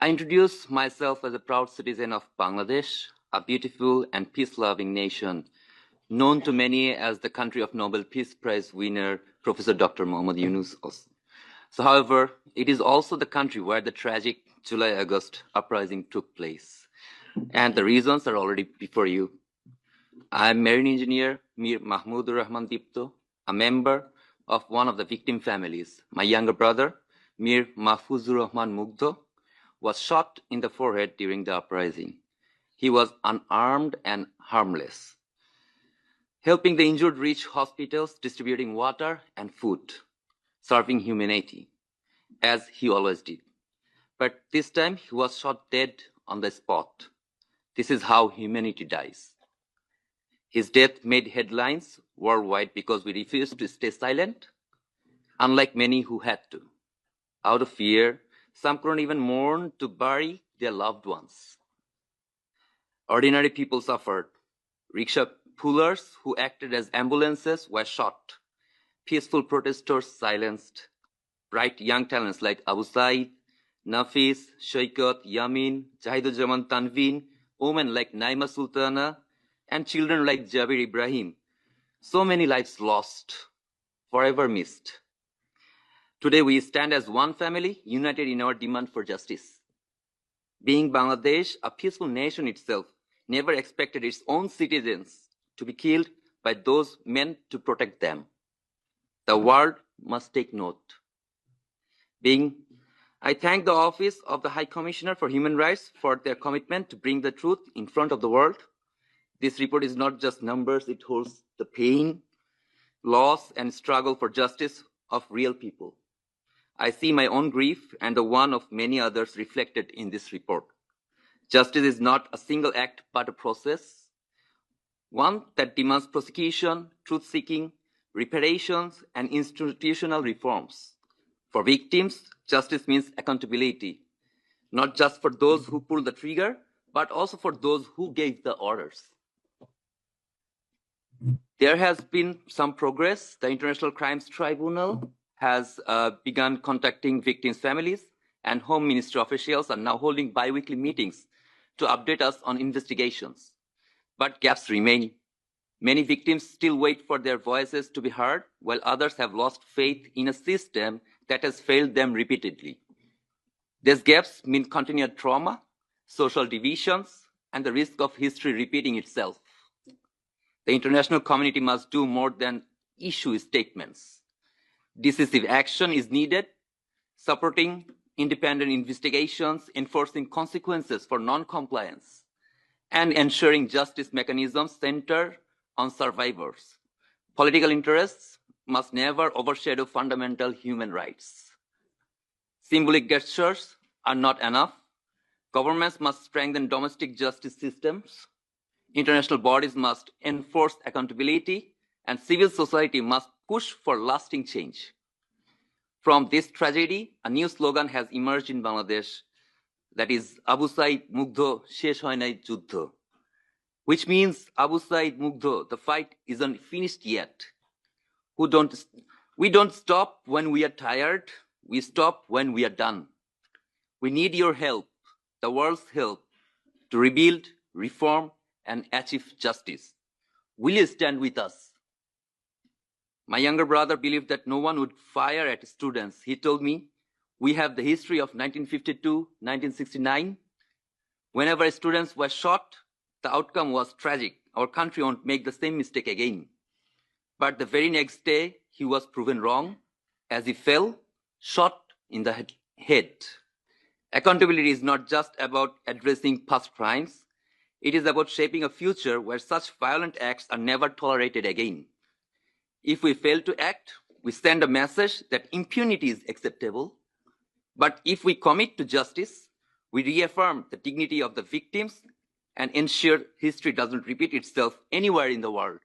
I introduce myself as a proud citizen of Bangladesh, a beautiful and peace-loving nation, known to many as the country of Nobel Peace Prize winner, Professor Dr. Muhammad Yunus. However, it is also the country where the tragic July-August uprising took place. And the reasons are already before you. I am marine engineer Mir Mahmudur Rahman Dipto, a member of one of the victim families. My younger brother, Mir Mahfuzur Rahman Mugdho, was shot in the forehead during the uprising. He was unarmed and harmless, helping the injured reach hospitals, distributing water and food, serving humanity, as he always did. But this time he was shot dead on the spot. This is how humanity dies. His death made headlines worldwide because we refused to stay silent, unlike many who had to. Out of fear, some couldn't even mourn to bury their loved ones. Ordinary people suffered. Rickshaw pullers who acted as ambulances were shot. Peaceful protesters silenced. Bright young talents like Abu Said, Nafis, Shaikat, Yamin, Jahiduzzaman Tanveen, women like Naima Sultana, and children like Jabir Ibrahim. So many lives lost, forever missed. Today we stand as one family, united in our demand for justice. Being Bangladesh, a peaceful nation itself, never expected its own citizens to be killed by those meant to protect them. The world must take note. I thank the Office of the High Commissioner for Human Rights for their commitment to bring the truth in front of the world. This report is not just numbers, it holds the pain, loss, and struggle for justice of real people. I see my own grief and the one of many others reflected in this report. Justice is not a single act, but a process, one that demands prosecution, truth-seeking, reparations, and institutional reforms. For victims, justice means accountability, not just for those who pulled the trigger, but also for those who gave the orders. There has been some progress. The International Crimes Tribunal has begun contacting victims' families, and Home Ministry officials are now holding bi-weekly meetings to update us on investigations. But gaps remain. Many victims still wait for their voices to be heard, while others have lost faith in a system that has failed them repeatedly. These gaps mean continued trauma, social divisions, and the risk of history repeating itself. The international community must do more than issue statements. Decisive action is needed, supporting independent investigations, enforcing consequences for non-compliance, and ensuring justice mechanisms center on survivors. Political interests must never overshadow fundamental human rights. Symbolic gestures are not enough. Governments must strengthen domestic justice systems. International bodies must enforce accountability, and civil society must push for lasting change. From this tragedy, a new slogan has emerged in Bangladesh, that is Abu Said Mugdho Shesh Hoy Nai Juddho, which means Abu Said Mugdho, the fight isn't finished yet. We don't stop when we are tired, we stop when we are done. We need your help, the world's help, to rebuild, reform, and achieve justice. Will you stand with us? My younger brother believed that no one would fire at students. He told me, we have the history of 1952, 1969. Whenever students were shot, the outcome was tragic. Our country won't make the same mistake again. But the very next day, he was proven wrong as he fell, shot in the head. Accountability is not just about addressing past crimes. It is about shaping a future where such violent acts are never tolerated again. If we fail to act, we send a message that impunity is acceptable. But if we commit to justice, we reaffirm the dignity of the victims and ensure history doesn't repeat itself anywhere in the world.